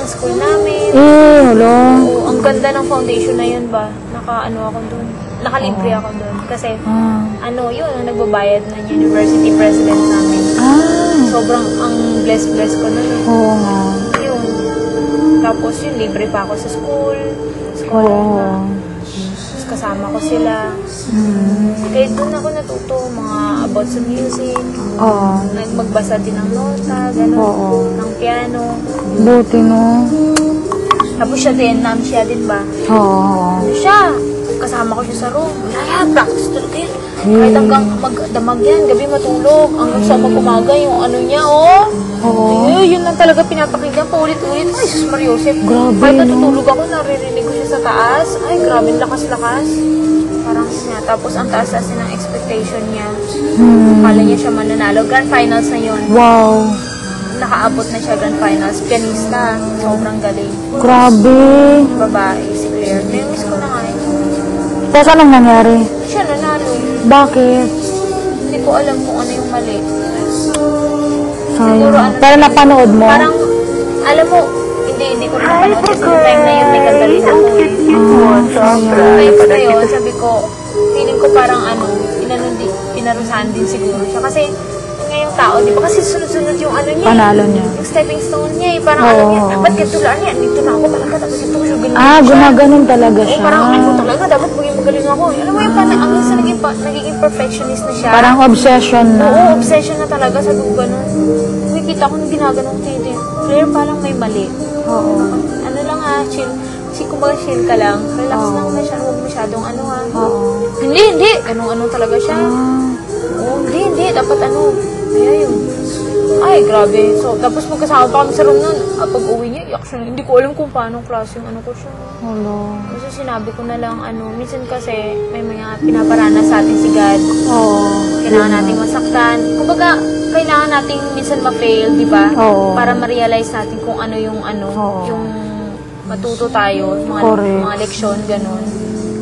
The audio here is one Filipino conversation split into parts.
ng school namin. Hello. Oo, ang ganda ng foundation na yun ba? Naka-ano ako dun. Nakalibre ako dun. Kasi, yun, nagbabayad ng university president namin. Sobrang, ang bless ko nun. Oo nga. Yun. Tapos yun, libre pa ako sa school. Tapos kasama ko sila. Kaya doon ako natuto mga about sa music. Magbasa din ng nota, gano'n. Ng piano. Buti, no? Tapos siya din ba? Siya, kasama ko siya sa room. Wala practice talaga yan. Kahit hanggang magdamag yan, gabi matulog. Hanggang sa umaga yung ano niya, yun lang talaga pinapakinggan, paulit-ulit. Ay, Sus Mariosep. Grabe, kahit natutulog ako, naririnig ko siya sa taas. Ay, grabe, lakas-lakas. Parang niya. Tapos ang taas-taas ng expectation niya. Kala niya siya mananalo. Grand finals na yun. Wow. Nakaabot na siya grand finals. Pianista. Sobrang galing. Grabe. Babae, si Claire. Namiss ko na nga yun. Tapos anong nangyari? Siya nanalo. Bakit? Hindi ko alam kung ano yung mali. Siguro pero napanood mo? Parang, alam mo, hindi ko napanood kasi yung time na yun may kandali na ko. Times na yun, sabi ko, feeling ko parang pinarusahan din siguro siya. Kasi, ngayong tao, di ba? Kasi sunod-sunod yung ano niya. Panalo niya. Yung stepping stone niya eh. Parang ano niya, ba't gatulaan niya? Dito na ako talaga, tapos ito siya, ganun siya. Gumaganon talaga siya. Parang ako talaga, dapat maging magaling ako. Alam mo yung parang, ang isa naging perfectionist na siya. Parang obsession na. Oo, obsession na talaga sa lupa nun. Kita ko nung ginaganong tito. Claire, parang may mali. Ano lang chill. Kumbaga chill ka lang. Relax lang huwag masyadong Hindi. Ganong talaga siya. Hindi. Dapat Kaya yun. Ay, grabe. So, tapos magkasama pa kami sa room nun. Pag uwi niya, iyak siya. Hindi ko alam kung paano klase yung ko siya. Kasi sinabi ko na lang, minsan kasi may mga pinaparana sa atin si God. Kailangan nating masaktan. Kumbaga, kailangan nating minsan ma-fail, di ba? Para ma-realize natin kung ano yung yung matuto tayo, mga leksyon, ganun.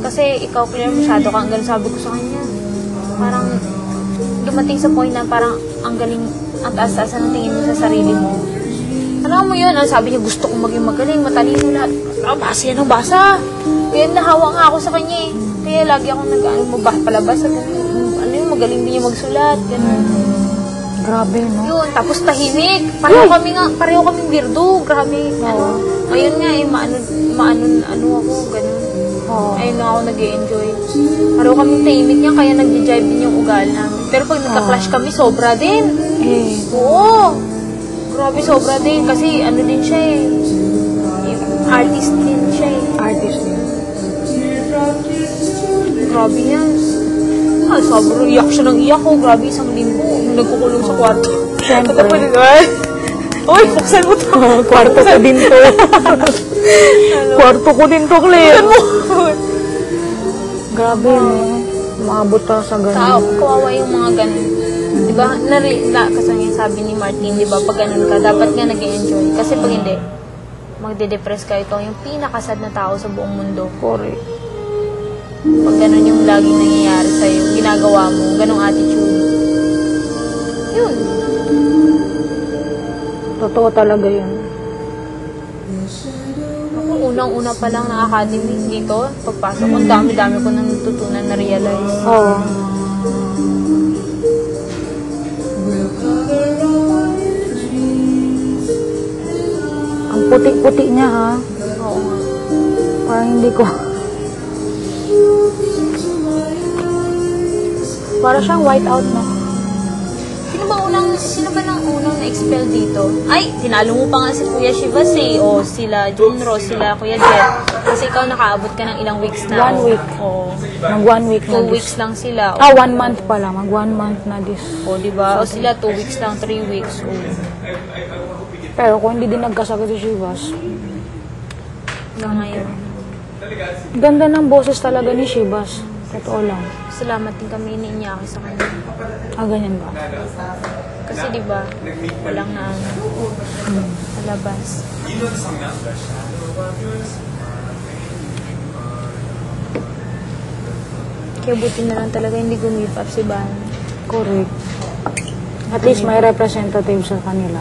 Kasi ikaw, Claire, masyado kang ganun. Sabi ko sa kanya, parang dumating sa point na parang ang galing, ang taas-taas ng tingin mo sa sarili mo. Alam mo yun, sabi niya, gusto kong maging magaling, matalino lahat. Basa yan ang basa. Kaya nahawa nga ako sa kanya eh. Kaya lagi akong palabas. Magaling din niya magsulat. Ganun. Grabe, no? Yun, tapos tahimik. Pareho kaming weirdo. Grabe. Ayun nga eh, maano ako, ganun. Ayun na ako nag-e-enjoy. Pareho kaming tahimik niya, kaya nag-jive din yung ugal namin. Pero pag nagka-clash kami, sobra din. Oo. Grabe, sobra din. Kasi din siya eh. Artist din siya eh. Artist din. Grabe yan. Sobrang iyak siya ng iyak ko. Grabe, 1 linggo. Nagkukulong sa kwarto. Siyempre. Uy, buksan mo to. Kwarto ko din to. Kwarto ko din to, Claire. Grabe, no? Maabot ka sa ganun. Kawawa yung mga ganun. Diba, kasi nga sabi ni Martin, diba, pag ganun ka, dapat nga nag-enjoy. Kasi pag hindi, magde-depress ka. Ito yung pinakasad na tao sa buong mundo. Correct. Pag ganun yung laging nangyayari sa'yo, ginagawa mo, ganung attitude. Yun. Totoo talaga yun. Ako, unang-una pa lang ng academy dito, pagpasok ko, dami-dami ko nang natutunan na realize. Ang puti-puti niya, ha? Oo nga. Parang hindi ko... Para siyang white out, no? Sino ba nang unang na-expel dito? Ay, tinalo mo pa nga si Kuya Shivas eh. O sila Junro, sila Kuya Jet. Kasi ikaw nakaabot ka ng ilang weeks na. 1 week. Oo. Mag 1 week na. 2 weeks lang sila. 1 month pala. Mag 1 month na this. O, diba? O sila 2 weeks lang, 3 weeks. O. Pero kung hindi din nagkasakit si Shivas. Ngayon. Ganda ng boses talaga ni Shivas. Totoo lang. Salamat din kami ni-inyaki sa kanya. Ganyan ba? Kasi diba, walang na palabas. Kaya buti na lang talaga hindi gumip up si Van. Correct. At least may representative sa kanila.